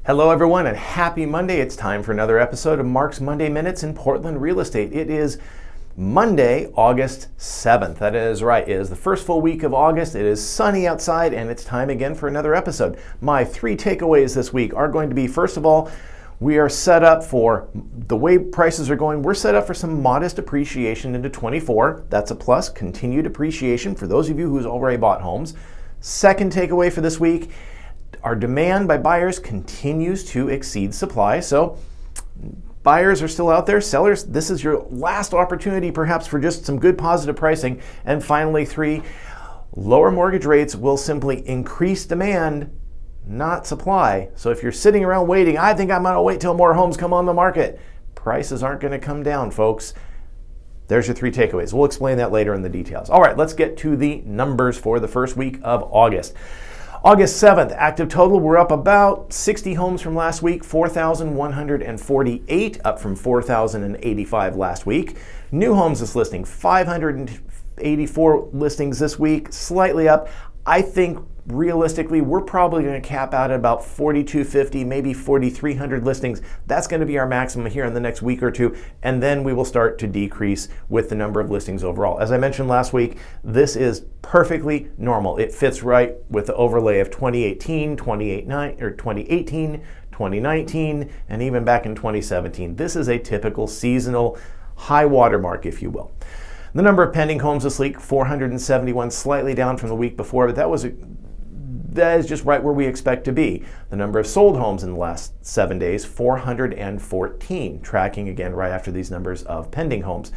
Hello everyone and happy Monday. It's time for another episode of Mark's Monday Minutes in Portland Real Estate. It is Monday, August 7th. That is right. It is the first full week of August. It is sunny outside and it's time again for another episode. My three takeaways this week are going to be, first of all, we are set up for the way prices are going. We're set up for some modest appreciation into 24. That's a plus. Continued appreciation for those of you who's already bought homes. Second takeaway for this week, our demand by buyers continues to exceed supply. So buyers are still out there. Sellers, this is your last opportunity perhaps for just some good positive pricing. And finally, three, lower mortgage rates will simply increase demand, not supply. So if you're sitting around waiting, I think I'm going to wait till more homes come on the market. Prices aren't going to come down, folks. There's your three takeaways. We'll explain that later in the details. All right, let's get to the numbers for the first week of August. August 7th, active total, we're up about 60 homes from last week, 4,148, up from 4,085 last week. New homes this listing, 584 listings this week, slightly up. I think realistically, we're probably going to cap out at about 4,250, maybe 4,300 listings. That's going to be our maximum here in the next week or two, and then we will start to decrease with the number of listings overall. As I mentioned last week, this is perfectly normal. It fits right with the overlay of 2018, 2019, and even back in 2017. This is a typical seasonal high water mark, if you will. The number of pending homes this week, 471, slightly down from the week before, but that is just right where we expect to be. The number of sold homes in the last 7 days, 414, tracking again right after these numbers of pending homes.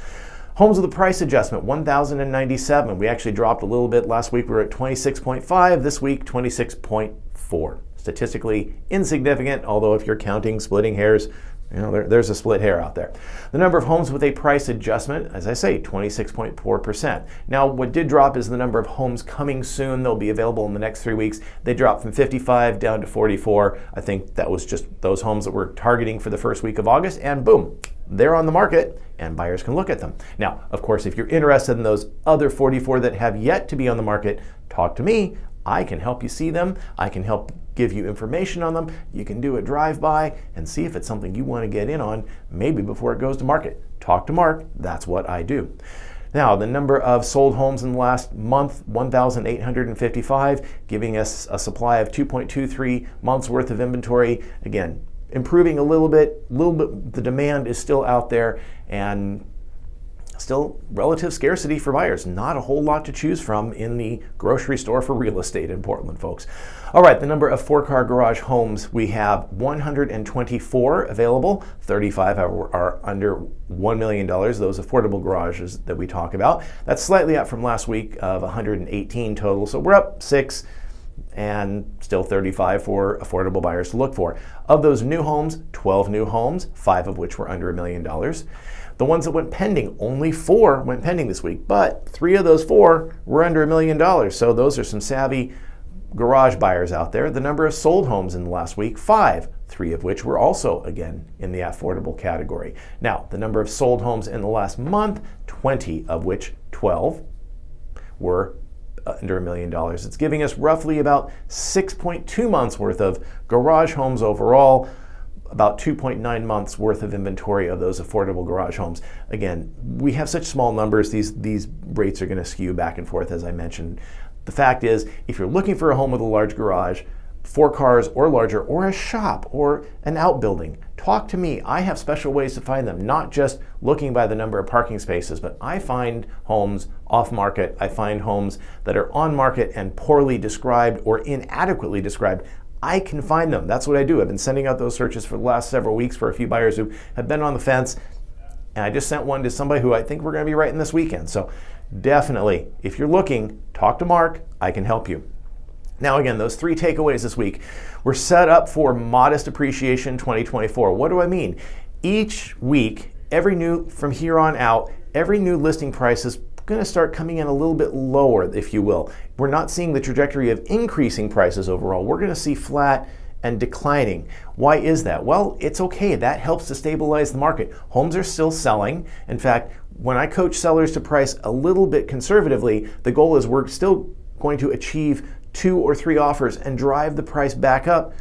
Homes with a price adjustment, 1,097. We actually dropped a little bit. Last week we were at 26.5. This week, 26.4. Statistically insignificant, although if you're counting, splitting hairs, there's a split hair out there. The number of homes with a price adjustment, as I say, 26.4%. Now, what did drop is the number of homes coming soon. They'll be available in the next 3 weeks. They dropped from 55 down to 44. I think that was just those homes that we're targeting for the first week of August, and boom, they're on the market and buyers can look at them. Now, of course, if you're interested in those other 44 that have yet to be on the market, talk to me. I can help you see them. I can help give you information on them. You can do a drive-by and see if it's something you want to get in on, maybe before it goes to market. Talk to Mark. That's what I do. Now, the number of sold homes in the last month, 1,855, giving us a supply of 2.23 months worth of inventory. Again, improving a little bit. The demand is still out there, and still relative scarcity for buyers. Not a whole lot to choose from in the grocery store for real estate in Portland, folks. All right, the number of four-car garage homes, we have 124 available. 35 are under $1 million, those affordable garages that we talk about. That's slightly up from last week of 118 total, so we're up 6 and still 35 for affordable buyers to look for. Of those new homes, 12 new homes, 5 of which were under $1 million. The ones that went pending, only 4 went pending this week, but 3 of those 4 were under $1 million. So those are some savvy garage buyers out there. The number of sold homes in the last week, 5, 3 of which were also, again, in the affordable category. Now, the number of sold homes in the last month, 20, of which 12 were under $1 million. It's giving us roughly about 6.2 months worth of garage homes overall, about 2.9 months worth of inventory of those affordable garage homes. Again, we have such small numbers, these rates are going to skew back and forth, as I mentioned. The fact is, if you're looking for a home with a large garage, 4 cars or larger, or a shop or an outbuilding, talk to me. I have special ways to find them, not just looking by the number of parking spaces, but I find homes off market. I find homes that are on market and poorly described or inadequately described. I can find them. That's what I do. I've been sending out those searches for the last several weeks for a few buyers who have been on the fence. And I just sent one to somebody who I think we're going to be writing this weekend. So definitely, if you're looking, talk to Mark. I can help you. Now again, those 3 takeaways this week. We're set up for modest appreciation 2024. What do I mean? Each week, from here on out, every new listing price is going to start coming in a little bit lower, if you will. We're not seeing the trajectory of increasing prices overall. We're going to see flat and declining. Why is that? Well, it's okay. That helps to stabilize the market. Homes are still selling. In fact, when I coach sellers to price a little bit conservatively, the goal is we're still going to achieve 2 or 3 offers and drive the price back up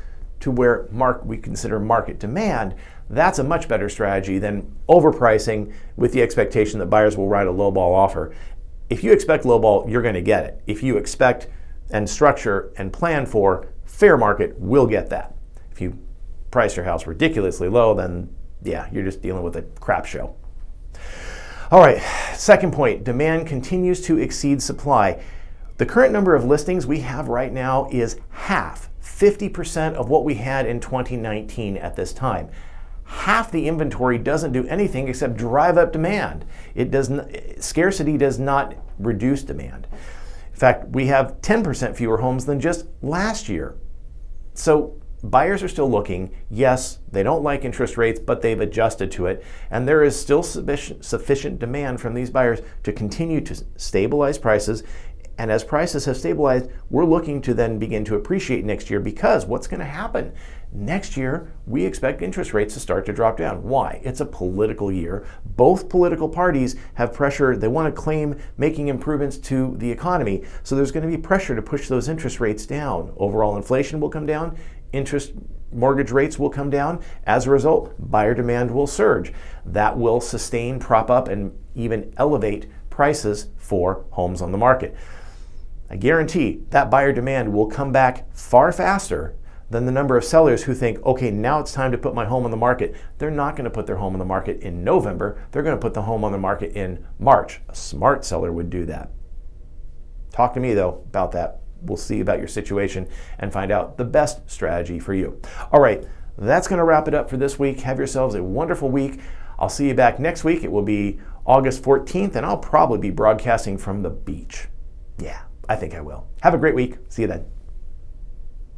to where we consider market demand, that's a much better strategy than overpricing with the expectation that buyers will write a lowball offer. If you expect lowball, you're going to get it. If you expect and structure and plan for fair market, we'll get that. If you price your house ridiculously low, then yeah, you're just dealing with a crap show. All right, second point, demand continues to exceed supply. The current number of listings we have right now is half, 50% of what we had in 2019 at this time. Half the inventory doesn't do anything except drive up demand. Scarcity does not reduce demand. In fact, we have 10% fewer homes than just last year. So buyers are still looking. Yes, they don't like interest rates, but they've adjusted to it. And there is still sufficient demand from these buyers to continue to stabilize prices. And as prices have stabilized, we're looking to then begin to appreciate next year, because what's going to happen? Next year, we expect interest rates to start to drop down. Why? It's a political year. Both political parties have pressure. They want to claim making improvements to the economy. So there's going to be pressure to push those interest rates down. Overall inflation will come down. Mortgage rates will come down. As a result, buyer demand will surge. That will sustain, prop up, and even elevate prices for homes on the market. I guarantee that buyer demand will come back far faster than the number of sellers who think, okay, now it's time to put my home on the market. They're not going to put their home on the market in November. They're going to put the home on the market in March. A smart seller would do that. Talk to me, though, about that. We'll see about your situation and find out the best strategy for you. All right, that's going to wrap it up for this week. Have yourselves a wonderful week. I'll see you back next week. It will be August 14th, and I'll probably be broadcasting from the beach. Yeah, I think I will. Have a great week. See you then.